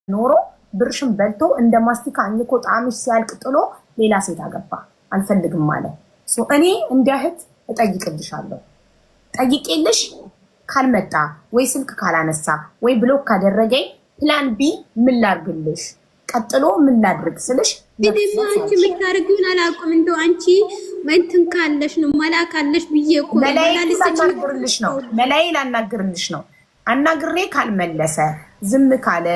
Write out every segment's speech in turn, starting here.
ኖሮ ብርሽን በልቶ እንደ ማስቲካ አኝኮ ጣምሽ ሲያልቅ ጥሎ ሌላ ሴት አገባ አልፈልግም ማለት እኔ እንደ እህት እጠይቅልሻለሁ። ጠይቄልሽ ካልመጣ ወይ ስልክ ካላነሳ ወይ ብሎክ ካደረገኝ ፕላን ቢ ምን ላድርግልሽ ቀጥሎ ምን ላድርግ ስልሽ ደግሞ አንቺ የምታደርጊውን አላውቅም። እንደው አንቺ እንትን ካለሽ ነው መላካለሽ ብዬ እኮ መላይ ላናግርልሽ ነው። አናግሬ ካልመለሰ ዝም ካለ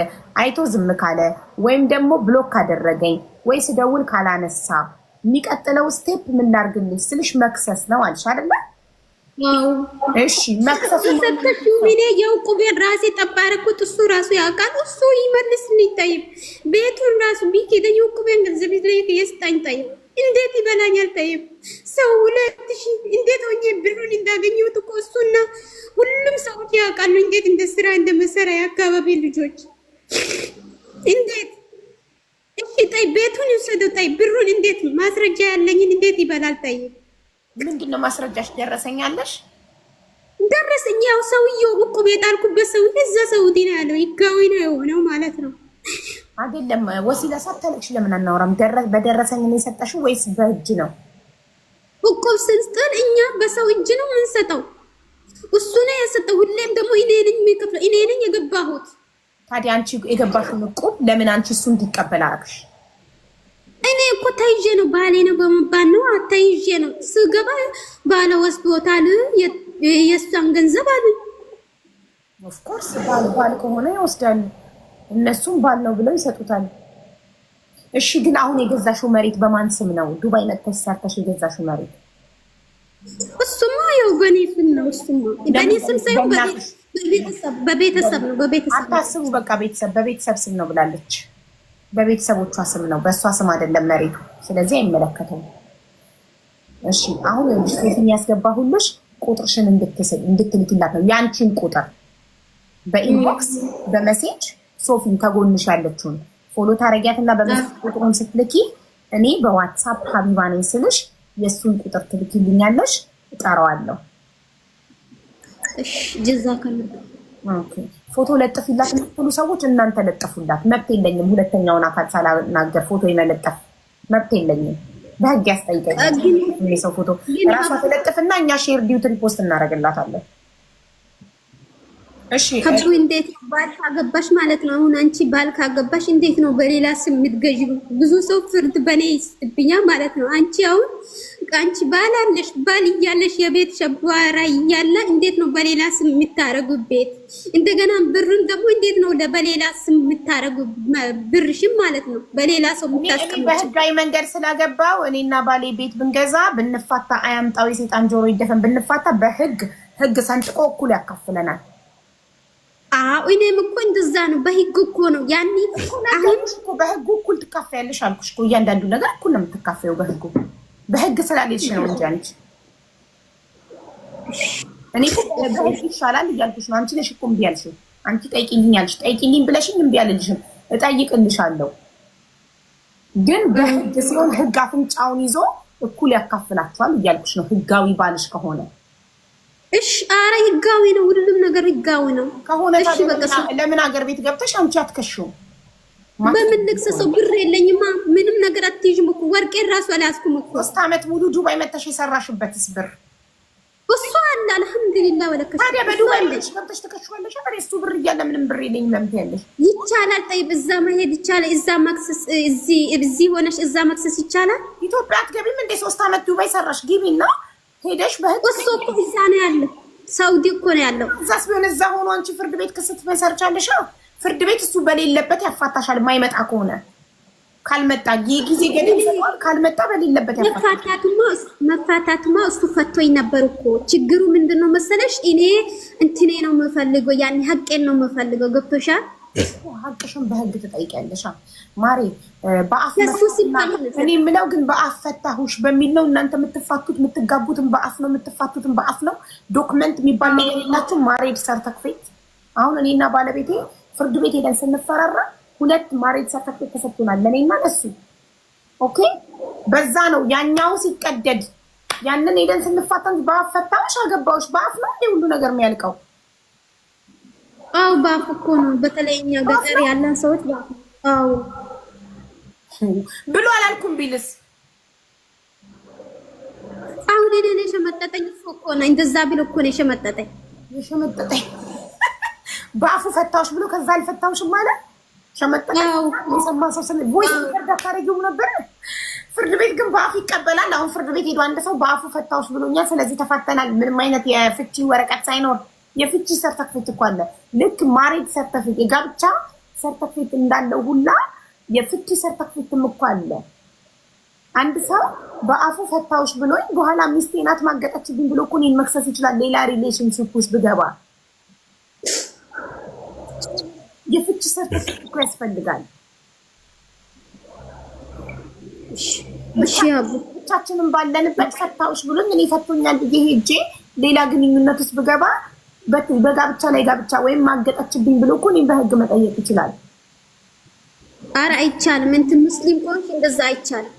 አይቶ ዝም ካለ ወይም ደግሞ ብሎክ ካደረገኝ ወይ ስደውል ካላነሳ የሚቀጥለው ስቴፕ ምን ላድርግልሽ ስልሽ መክሰስ ነው አልሽ አይደለ? እሺ መክሰስ ምን የውቁቤን ራሴ ጠባረኩት። እሱ ራሱ ያውቃል። እሱ ይመልስልኝ። ጠይብ ቤቱን ራሱ ቢኬደ የውቁቤን ገንዘብ ላይ የስጣኝ። ጠይብ እንዴት ይበላኛል? ጠይብ ሰው 2000 እንዴት ሆኜ ብሩን እንዳገኘሁት እኮ እሱና ሁሉም ሰዎች ያውቃሉ። እንዴት እንደ ስራ እንደመሰራ የአካባቢ ልጆች እንዴት እሺ ጠይብ ቤቱን ይወሰደው። ጠይብ ብሩን እንዴት ማስረጃ ያለኝን እንዴት ይበላል? ጠይብ ምንድነው ማስረጃሽ? ደረሰኛለሽ? ደረሰኝ። ያው ሰውየው እቁብ የጣልኩበት ሰው እዛ ሳውዲ ነው ያለው። ይጋዊ ነው የሆነው ማለት ነው አይደለም? ወሲላ ሳታለቅሽ ለምን አናወራም? በደረሰኝ ነው የሰጠሽው ወይስ በእጅ ነው? እቁብ ስንስጠን እኛ በሰው እጅ ነው የምንሰጠው። እሱ ነው የሰጠው። ሁሌም ደግሞ እኔ ነኝ የሚከፍለው፣ እኔ ነኝ የገባሁት። ታዲያ አንቺ የገባሽውን እቁብ ለምን አንቺ እሱ እንዲቀበል አደረግሽ? እኔ እኮ ተይዤ ነው ባሌ ነው በመባል ነው ተይዤ ነው ስገባ ባለ ወስዶታል የእሷን ገንዘብ አሉ። ኦፍ ኮርስ ባል ከሆነ ይወስዳሉ። እነሱም ባል ነው ብለው ይሰጡታል። እሺ ግን አሁን የገዛሽው መሬት በማን ስም ነው? ዱባይ መጥተሽ ሰርተሽ የገዛሽው መሬት? እሱማ ያው በኔ ስም ነው። እሱማ በኔ ስም ሳይሆን በቤተሰብ ነው። በቤተሰብ አታስቡ። በቃ በቤተሰብ ስም ነው ብላለች። በቤተሰቦቿ ስም ነው፣ በእሷ ስም አይደለም መሬቱ። ስለዚህ አይመለከተውም። እሺ አሁን ሶፊን ያስገባሁልሽ ቁጥርሽን እንድትልኪላት ነው። ያንቺን ቁጥር በኢንቦክስ በመሴጅ ሶፊን ከጎንሽ ያለችውን ፎሎ ታረጊያትና በመሴጅ ቁጥሩን ስትልኪ እኔ በዋትሳፕ ሀቢባ ነኝ ስልሽ የእሱን ቁጥር ትልኪልኛለሽ፣ እጠራዋለሁ። እሺ ጀዛከላህ። ኦኬ ፎቶ ለጥፊላት የምትሉ ሰዎች እናንተ ለጥፉላት። መብት የለኝም። ሁለተኛውን አካል ሳላናገር ፎቶ የመለጠፍ መብት የለኝም። በህግ ያስጠይቀኛል። የሰው ፎቶ ራሷ ተለጥፍና እኛ ሼር ዲዩቲ ሪፖስት እናደርግላታለን። እሺ ከቡ እንዴት ባል ካገባሽ ማለት ነው። አሁን አንቺ ባል ካገባሽ እንዴት ነው በሌላ ስም የምትገዢው? ብዙ ሰው ፍርድ በኔ ይስጥብኛ ማለት ነው። አንቺ አሁን አንቺ ባል አለሽ፣ ባል እያለሽ የቤት ሸባራ እያለ እንዴት ነው በሌላ ስም የምታረጉ ቤት? እንደገና ብርን ደግሞ እንዴት ነው በሌላ ስም የምታረጉ ብርሽም ማለት ነው በሌላ ሰው የምታስቀምጪ? በህጋዊ መንገድ ስላገባው እኔና ባሌ ቤት ብንገዛ ብንፋታ አያምጣው የሰይጣን ጆሮ ይደፈን። ብንፋታ ህግ ሰንጥቆ እኩል ያካፍለናል። እኔም እኮ እንደዛ ነው። በህግ እኮ ነው ያኔ አሁን እኮ በህግ እኩል ትካፈያለሽ አልኩሽ እኮ። እያንዳንዱ ነገር እኩል ነው የምትካፈየው በህግ ስላለሽ ነው እንጂ አንቺ እኔ በህግ ይሻላል እያልኩሽ ነው። አንቺ ነሽ እኮ እምቢ ያልሽው። አንቺ ጠይቂልኝ አልሽ። ጠይቂልኝ ብለሽኝ እምቢ አልልሽም። እጠይቅልሻለሁ። ግን በህግ ሲሆን ህግ አፍንጫውን ይዞ እኩል ያካፍላችኋል እያልኩሽ ነው። ህጋዊ ባልሽ ከሆነ እሺ አረ ህጋዊ ነው። ሁሉም ነገር ህጋዊ ነው ከሆነ ለምን ሀገር ቤት ገብተሽ አንቺ አትከሽው? በምን ልክሰሰው? ብር የለኝማ። ምንም ነገር አትይዥም እኮ ወርቄን ራሱ አልያዝኩም እኮ። 3 ዓመት ሙሉ ዱባይ መተሽ የሰራሽበትስ ብር እሱ አለ። አልሐምዱሊላህ ወለከ ታዲያ በዱባይ ልጅ ገብተሽ ትከሽዋለሽ። አረ እሱ ብር እያለ ምንም ብር የለኝም ለምን ትያለሽ? ይቻላል። ጠይብ እዛ መሄድ ይቻላል። እዛ መክሰስ እዚህ ሆነሽ እዛ መክሰስ ይቻላል። ኢትዮጵያ አትገቢም እንዴ? 3 ዓመት ዱባይ ሰራሽ። ግቢና ሄደሽ በህግ እሱ እኮ እዛ ነው ያለው። ሳውዲ እኮ ነው ያለው። እዛስ ቢሆን እዛ ሆኖ አንቺ ፍርድ ቤት ክስ ትመሰርቻለሽ። ፍርድ ቤት እሱ በሌለበት ያፋታሻል። የማይመጣ ከሆነ ካልመጣ ጊዜ ገደብ ይሰጣል። ካልመጣ በሌለበት ያፋታሻል። መፋታቱማ እሱ ፈቶኝ ነበር እኮ። ችግሩ ምንድነው መሰለሽ? እኔ እንትኔ ነው የምፈልገው፣ ያኔ ሀቄን ነው የምፈልገው። ገብቶሻል? ሀቅሽን በህግ ትጠይቂያለሽ ማሬ። በአፍ እኔ የምለው ግን በአፍ ፈታሁሽ በሚል ነው እናንተ የምትፋቱት። የምትጋቡትን በአፍ ነው፣ የምትፋቱትን በአፍ ነው። ዶክመንት የሚባል ነገር የላችሁ። ማሬድ ሰርተክፌት አሁን እኔና ባለቤቴ ፍርድ ቤት ሄደን ስንፈራራ 2 ማሬድ ሰርተክፌት ተሰጥቶናል፣ ለእኔና ለሱ። ኦኬ በዛ ነው ያኛው ሲቀደድ ያንን ሄደን ስንፋታ በአፍ ፈታሁሽ አገባሁሽ በአፍ ነው ሁሉ ነገር የሚያልቀው። አው ባፍ እኮ ነው። በተለይኛ ገጠር ያለን ሰዎች ባፍ አው ብሎ አላልኩም ቢልስ አሁን እኔ ሸመጠጠኝ እኮ ነው። እንደዛ ቢል እኮ ነው ሸመጠጠኝ ባፉ ፈታውሽ ብሎ ከዛ አልፈታውሽም ማለት ሸመጠጠኝ። የሰማ ሰው ስለ ቮይስ ተርዳ ታረጊው ነበር። ፍርድ ቤት ግን ባፉ ይቀበላል። አሁን ፍርድ ቤት ሄዶ አንድ ሰው ባፉ ፈታውሽ ብሎኛል፣ ስለዚህ ተፋተናል። ምንም አይነት የፍቺ ወረቀት ሳይኖር የፍቺ ሰርተፍኬት እኮ አለ። ልክ ማሬድ ሰርተፍኬት የጋብቻ ሰርተፍኬት እንዳለው ሁላ የፍቺ ሰርተፍኬትም እኮ አለ። አንድ ሰው በአፉ ፈታውሽ ብሎኝ በኋላ ሚስቴ ናት ማገጠችብኝ ብሎ እኮ እኔን መክሰስ ይችላል። ሌላ ሪሌሽንሺፕ ውስጥ ብገባ የፍቺ ሰርተፍኬት እኮ ያስፈልጋል። ብቻችንን ባለንበት ፈታውሽ ብሎኝ እኔ ፈቶኛል ብዬ ሄጄ ሌላ ግንኙነት ውስጥ ብገባ በጋብቻ ላይ ጋብቻ ወይም ማገጠችብኝ ብሎ እኮ እኔን በህግ መጠየቅ ይችላል። ኧረ አይቻልም። እንትን ሙስሊም ኮንክ እንደዛ አይቻልም።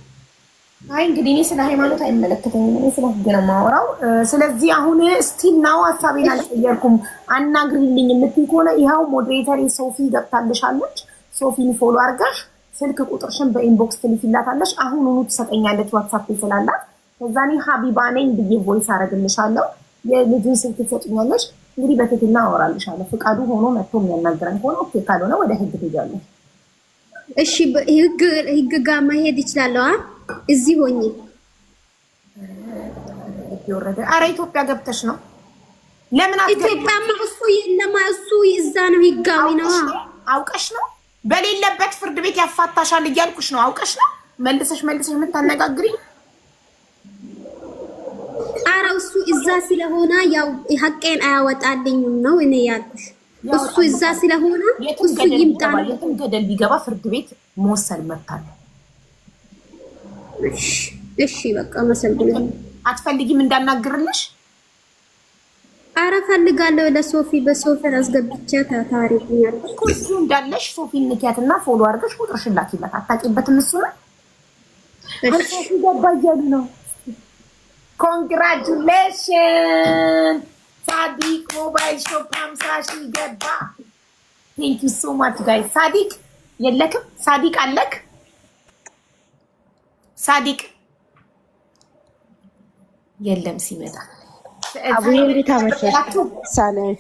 አይ እንግዲህ እኔ ስለ ሃይማኖት አይመለከተኝም። እኔ ስለ ህግ ነው የማወራው። ስለዚህ አሁን ስቲል ናው ሀሳቤን አልቀየርኩም። አናግሪልኝ የምትይ ከሆነ ይኸው ሞዴሬተር ሶፊ ገብታልሻለች። ሶፊን ፎሎ አድርገሽ ስልክ ቁጥርሽን በኢንቦክስ ትልኪላታለሽ። አሁኑኑ ትሰጠኛለች ዋትስአፕ ስላላት። ከዛ እኔ ሀቢባ ነኝ ብዬ ቮይስ አደርግልሻለሁ። የልጁን ስልክ ትሰጥኛለሽ። እንግዲህ በትክክልና አወራልሻለሁ። ፍቃዱ ሆኖ መጥቶ የሚያናግረን ከሆነ ኦኬ፣ ካልሆነ ወደ ህግ ትሄጃለሽ። እሺ ህግ ጋር መሄድ ይችላለሁ። እዚህ ሆኜ ይወረደ። አረ ኢትዮጵያ ገብተሽ ነው? ለምን ኢትዮጵያማ እሱ የለማ እሱ እዛ ነው፣ ህጋዊ ነው። አውቀሽ ነው? በሌለበት ፍርድ ቤት ያፋታሻል እያልኩሽ ነው። አውቀሽ ነው መልሰሽ የምታነጋግሪ? አረ እሱ እዛ ስለሆነ ያው ሐቄን አያወጣልኝም ነው እኔ ያልኩሽ። እሱ እዛ ስለሆነ እሱ ይምጣ። የትም ገደል ቢገባ ፍርድ ቤት መወሰን መታል። እሺ በቃ መሰግናለሁ። አትፈልጊም እንዳናግርልሽ? አረ ፈልጋለሁ። ለሶፊ በሶፊ አስገብቼ ታታሪኛል እኮ እሱ እንዳለሽ ሶፊን ንኪያትና ፎሎ አድርገሽ ቁጥርሽን ላኪላት። አታውቂበትም እሱ ነው። እሺ ገባያሉ ነው። ኮንግራቹሌሽን ሳዲቅ ሞባይል ሾፕ 50 ሺህ ገባ። ቴንክ ዩ ሶ ማች ጋይስ። ሳዲቅ የለክም? ሳዲቅ አለክ? ሳዲቅ የለም ሲመጣ አቡዬ እንዴት አመሻችሁ? ሳለሽ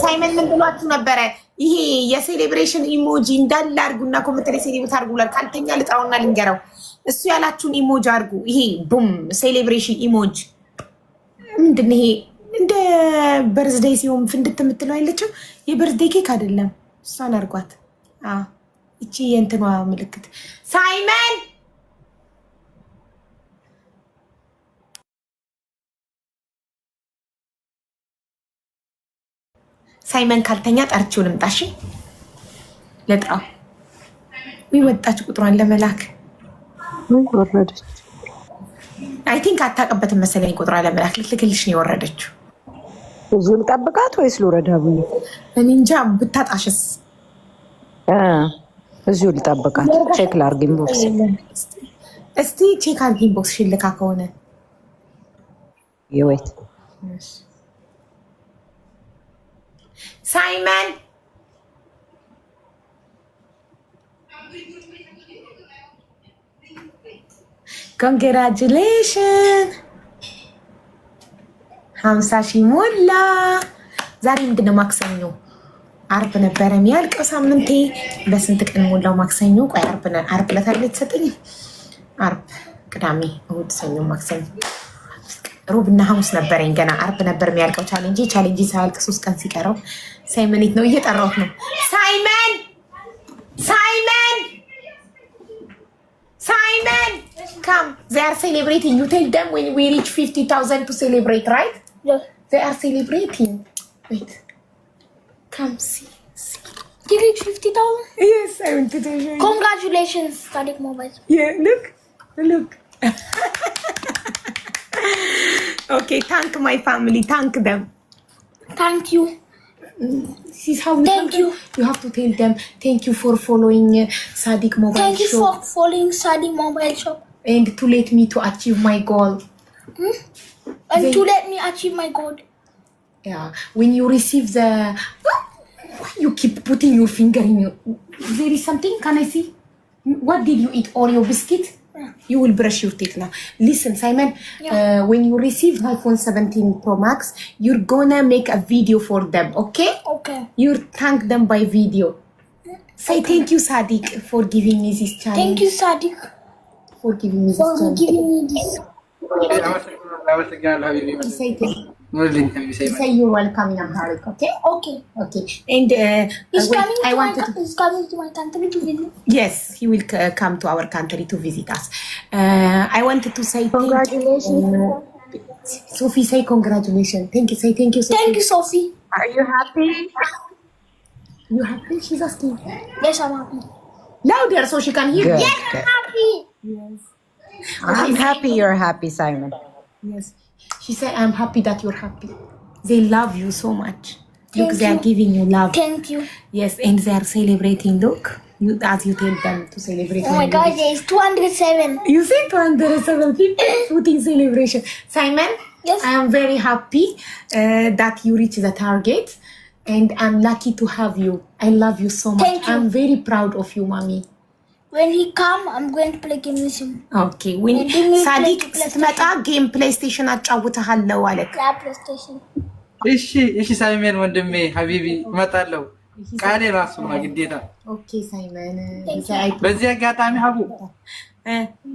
ሳይመን ምን ብሏችሁ ነበረ? ይሄ የሴሌብሬሽን ኢሞጂ እንዳለ አድርጉና ኮሜንተሪ ሴሌብሬት አድርጉ ብሏል። ካልተኛ ልጥራውና ልንገረው። እሱ ያላችሁን ኢሞጂ አድርጉ። ይሄ ቡም ሴሌብሬሽን ኢሞጂ ምንድን ነው? ይሄ እንደ በርዝዴይ ሲሆን ፍንድት የምትለው አይለችም? የበርዝዴይ ኬክ አይደለም። እሷን አድርጓት። እቺ የእንትኗ ምልክት ሳይመን ሳይመን ካልተኛ ጠርቼው ልምጣ። እሺ ለጥራው ወጣች ቁጥሯን ለመላክ ወረደች። አይ ቲንክ አታውቅበትም መሰለኝ ቁጥሯን ለመላክ ልትልክልሽ ነው የወረደችው። እዚሁ ልጠብቃት ወይስ ልውረድ? አቡዬ እኔ እንጃ። ብታጣሽስ? እዚሁ ልጠብቃት። ቼክ ላድርግ ኢንቦክስ። እስቲ ቼክ አድርጊ ኢንቦክስ ሽልካ ከሆነ ይወት ሳይመን ኮንግራጁሌሽን 50 ሺህ ሞላ። ዛሬ ምንድነው? ማክሰኞ። አርብ ነበረ የሚያልቀው ሳምንቴ። በስንት ቀን ሞላው? ማክሰኞ። ቆይ አርብ ዕለት አይደል የተሰጠኝ? አርብ፣ ቅዳሜ፣ እሑድ፣ ሰኞ፣ ማክሰኞ፣ ሮብና ሐሙስ ነበረኝ። ገና አርብ ነበር የሚያልቀው ቻሌንጅ ሳያልቅ 3 ቀን ሲቀረው ሳይመን የት ነው? እየጠራሁት ነው። ሳይመን come, they are celebrating. You tell them when we reach 50,000 to celebrate, right? Yeah. They are celebrating. Wait, come see. You reached 50,000? Yes, I want to show you. Congratulations, Sadiq Mobile. Yeah, look. Okay, thank my family. Thank them. Thank you. This is how Thank you. You have to tell them thank you for following Sadiq Mobile Thank you Shop for following Sadiq Mobile Shop. and to let me to achieve my goal. And to let me achieve my goal. Yeah. When you receive the, why you keep putting your finger in your? There is something. Can I see? What did you eat? Oreo biscuit? You will brush your teeth now. Listen, Simon. When you receive iPhone 17 Pro Max, you're gonna make a video for them. Okay? Okay. You thank them by video. Say thank you, Sadiq, for giving me this channel. Thank you, Sadiq, for giving me this for channel. giving me this. Say thank you. Say you're welcome in Amharic, okay? Okay. Okay. And He's wait, coming. I wanted to. He's coming to my country to visit. Yes, he will come to our country to visit us. I wanted to say Congratulations. Sophie, say congratulations. Thank you. Say thank you, Sophie. Thank you, Sophie. Are you happy? You happy? She's asking. Yes, I'm happy. Louder so she can hear. Good. Yes, I'm happy. Yes. I'm happy you're happy, Simon. Yes. She said, I'm happy that you're happy. They love you so much. Look, they are giving you love. Thank you. Yes, and they are celebrating. Look, as you tell them to celebrate. Oh my God, there is 207. You say 207 people putting celebration. Simon, Yes. I am very happy that you reach the target. And I'm lucky to have you. I love you so much. Thank you. I'm very proud of you, mommy. When he come, I'm going to play game with him. Okay. When And then we Sadiq play ስትመጣ ጌም ፕሌይስቴሽን አጫውትሃለሁ አለክ። Yeah, PlayStation. እሺ ሳይመን ወንድሜ ሀቢቢ እመጣለሁ። ቃሌ ራሱ ነው ግዴታ። ኦኬ ሳይመን በዚህ አጋጣሚ ሀቡ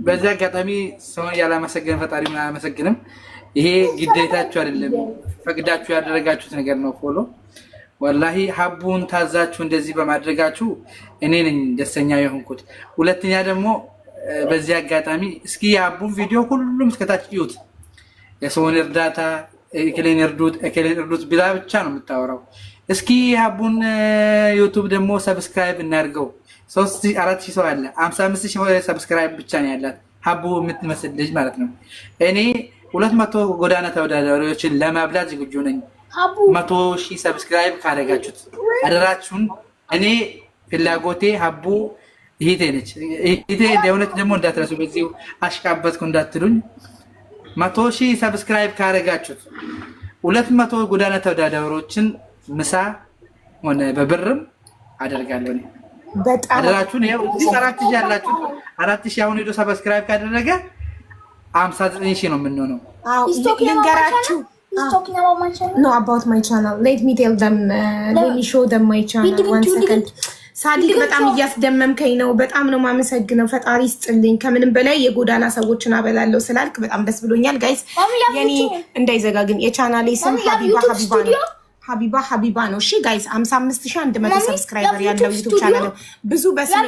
በዚህ አጋጣሚ ሰው ያላመሰገነ ፈጣሪ ምን አላመሰግንም። ይሄ ግዴታችሁ አይደለም፣ ፈቅዳችሁ ያደረጋችሁት ነገር ነው። ፎሎ ወላሂ ሀቡን ታዛችሁ እንደዚህ በማድረጋችሁ እኔ ነኝ ደስተኛ የሆንኩት። ሁለተኛ ደግሞ በዚህ አጋጣሚ እስኪ የሀቡን ቪዲዮ ሁሉም እስከታች ይዩት። የሰውን እርዳታ እከሌን እርዱት ብላ ብቻ ነው የምታወራው። እስኪ ሀቡን ዩቲዩብ ደግሞ ሰብስክራይብ እናድርገው። 3-4 ሰው አለ፣ 55,000 ሰብስክራይብ ብቻ ነው ያላት ሀቡ የምትመስል ልጅ ማለት ነው። እኔ 200 ጎዳና ተወዳዳሪዎችን ለማብላት ዝግጁ ነኝ። 100,000 ሰብስክራይብ ካደረጋችሁት አደራችሁን። እኔ ፍላጎቴ ሀቡ ይሄ ነች። ይሄ ለእውነት ደግሞ እንዳትረሱ፣ በዚሁ አሽቃበትኩ እንዳትሉኝ። 100,000 ሰብስክራይብ ካደረጋችሁት 200 ጎዳና ተወዳዳሪዎችን ምሳ ሆነ በብርም አደርጋለሁ። እኔ በጣም አደራችሁን። ይሄው 4,000 ያላችሁ 4,000 አሁን ሄዶ ሰብስክራይብ ካደረገ 59,000 ነው የምንሆነው። He's talking about my channel? He's talking about my channel? No, about my channel. Let me tell them. Let me show them my channel. One second. ሳዲቅ በጣም እያስደመምከኝ ነው። በጣም ነው ማመሰግነው። ፈጣሪ ይስጥልኝ። ከምንም በላይ የጎዳና ሰዎችን አበላለሁ ስላልክ በጣም ደስ ብሎኛል። ጋይስ የኔ እንዳይዘጋ ግን የቻናሌ ስም ሀቢባ ነው። እሺ ጋይስ 55,100 ሰብስክራይበር ያለው ዩቲዩብ ቻናል ነው። ብዙ በስሜ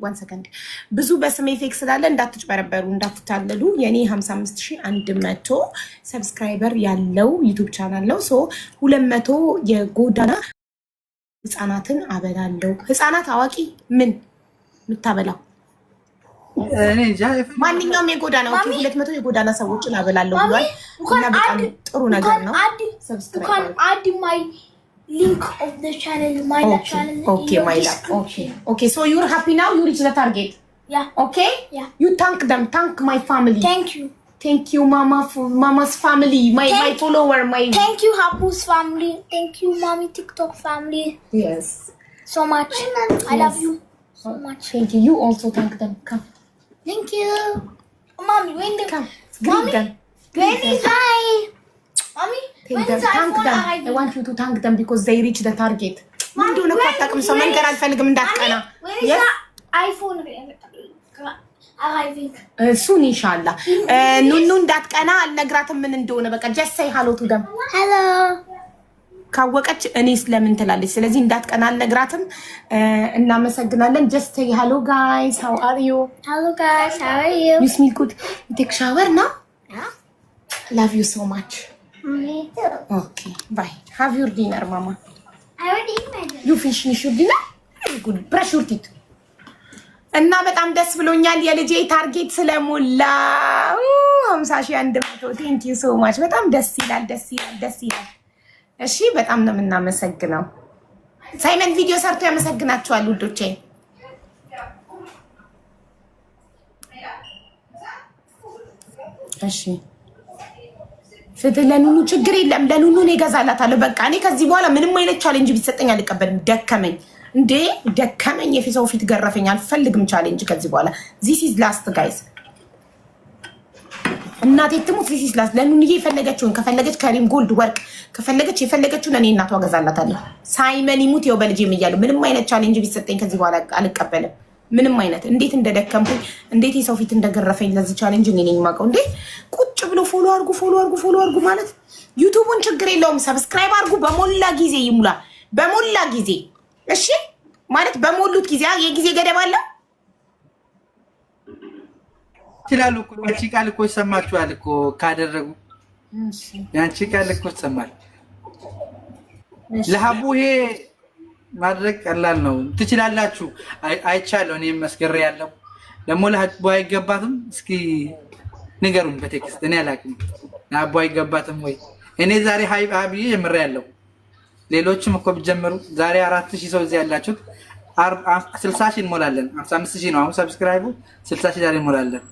one second ብዙ በስሜ ፌክ ስላለ እንዳትጭበረበሩ እንዳትታለሉ። የኔ 55,100 ሰብስክራይበር ያለው ዩቲዩብ ቻናል ነው። ሶ 200 የጎዳና ህፃናትን አበላለሁ። ህፃናት አዋቂ ምን ምታበላው ማንኛውም የጎዳና ኦኬ 200 የጎዳና ሰዎችን አበላለሁ ብሏል። እና በጣም ጥሩ ነገር ነው። You can add my link of the channel, my channel. Okay, my love. Okay. So you're happy now? You reach the target? Yeah. Okay? Yeah. You thank them. Thank my family. Thank you. Thank you, Mama, for Mama's family. My follower, my. Thank you, Habu's family. Thank you, Mommy TikTok family. Yes. So much. I love you so much. Thank you. You also thank them. Come. Thank you. Mommy, when the Come. Greet them. when is hi? Mommy, when is Thank them. I want you to thank them because they reach the target. When do you know what I'm so መንገር አልፈልግም እንዳትቀና. Yes. iPhone arriving. Soon inshallah. ኑኑ እንዳትቀና አልነግራትም ምን እንደሆነ በቃ just say hello to them. Hello. ካወቀች እኔ ስለምን ትላለች። ስለዚህ እንዳትቀና አልነግራትም። እናመሰግናለን። just say hello guys, how are you? Hello guys, how are you? You smell good. You take shower now? Yeah. Love you so much. Me too. Okay, bye. Have your dinner, mama. I already eat my dinner. You finish your dinner? Very good. Brush your teeth. እና በጣም ደስ ብሎኛል የልጄ ታርጌት ስለሞላ 50,100 ቴንክ ዩ ሶ ማች። በጣም ደስ ይላል። እሺ በጣም ነው የምናመሰግነው። ሳይመን ቪዲዮ ሰርቶ ያመሰግናችኋል ውዶቼ። እሺ ፍትህ ለኑኑ ችግር የለም። ለኑኑ እኔ እገዛላታለሁ። በቃ እኔ ከዚህ በኋላ ምንም አይነት ቻሌንጅ ቢሰጠኝ አልቀበልም። ደከመኝ እንዴ ደከመኝ። የሰው ፊት ገረፈኝ። አልፈልግም ቻሌንጅ ከዚህ በኋላ። ዚስ ኢዝ ላስት ጋይስ። እናቴ ትሙት ዚስ ኢዝ ላስት። ለኑኑ የፈለገችውን ከፈለገች ከሪም ጎልድ ወርቅ ከፈለገች የፈለገችውን እኔ እናቷ እገዛላታለሁ። ሳይመን ይሙት ይኸው በልጄም እያለሁ ምንም አይነት ቻሌንጅ ቢሰጠኝ ከዚህ በኋላ አልቀበልም። ምንም አይነት እንዴት እንደደከምኩኝ እንዴት የሰው ፊት እንደገረፈኝ ለዚህ ቻሌንጅ እኔ ነኝ የማውቀው። እንዴ ቁጭ ብሎ ፎሎ አድርጉ ማለት ዩቲዩቡን ችግር የለውም። ሰብስክራይብ አድርጉ። በሞላ ጊዜ ይሙላ። በሞላ ጊዜ እሺ ማለት በሞሉት ጊዜ የጊዜ ገደብ አለ ይችላሉ እኮ ያንቺ ቃል እኮ ይሰማችኋል እኮ ካደረጉ ያንቺ ቃል እኮ ይሰማል። ለሀቡ ይሄ ማድረግ ቀላል ነው። ትችላላችሁ። አይቻለሁ። እኔም መስገር ያለው ደግሞ ለሀቡ አይገባትም። እስኪ ንገሩን በቴክስት። እኔ አላውቅም። ለሀቡ አይገባትም ወይ? እኔ ዛሬ ሀብዬ ጀምሬያለሁ። ሌሎችም እኮ ቢጀምሩ ዛሬ 4000 ሰው እዚህ ያላችሁት 60000 እንሞላለን። 55000 ነው አሁን ሰብስክራይቡ። 60000 ዛሬ እንሞላለን።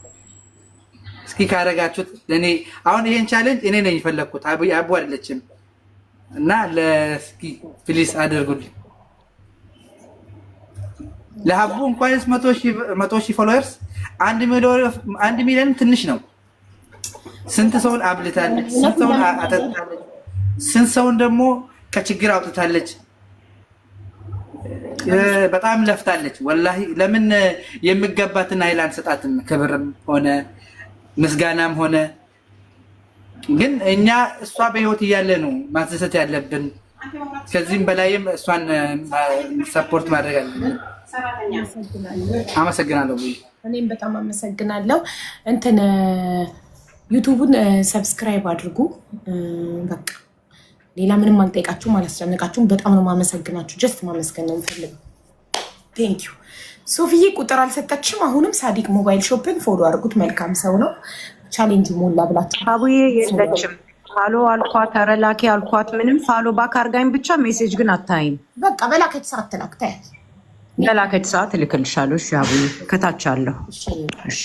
እስኪ ካረጋችሁት ለኔ አሁን ይሄን ቻሌንጅ እኔ ነኝ የፈለኩት አቡ አይደለችም። እና ለስኪ ፕሊስ አድርጉልኝ። ለሀቡ እንኳንስ 100,000 ፎሎወርስ 1 ሚሊዮን ትንሽ ነው። ስንት ሰውን አብልታለች፣ ስንት ሰውን አጠጣለች፣ ስንት ሰውን ደግሞ ከችግር አውጥታለች። በጣም ለፍታለች። ወላሂ ለምን የሚገባትን ኃይል አንሰጣትም? ክብርም ሆነ ምስጋናም ሆነ ግን እኛ እሷ በህይወት እያለ ነው ማስደሰት ያለብን። ከዚህም በላይም እሷን ሰፖርት ማድረግ አለብን። አመሰግናለሁ። እኔም በጣም አመሰግናለሁ። እንትን ዩቲዩቡን ሰብስክራይብ አድርጉ። በቃ ሌላ ምንም አልጠይቃችሁም፣ አላስጨነቃችሁም። በጣም ነው ማመሰግናችሁ። ጀስት ማመስገን ነው የምፈልገው። ቴንክ ዩ። ሶፊዬ ቁጥር አልሰጠችም። አሁንም ሳዲቅ ሞባይል ሾፕን ፎሎ አድርጉት። መልካም ሰው ነው። ቻሌንጅ ሞላ ብላችሁ አቡዬ የለችም። ፋሎ አልኳት፣ ተረላኪ አልኳት። ምንም ፋሎ ባክ አርጋኝ ብቻ ሜሴጅ ግን አታይም። በቃ በላከች ሰዓት ትላክታያል። በላከች ሰዓት እልክልሻለሁ። እሺ አቡዬ ከታች አለሁ። እሺ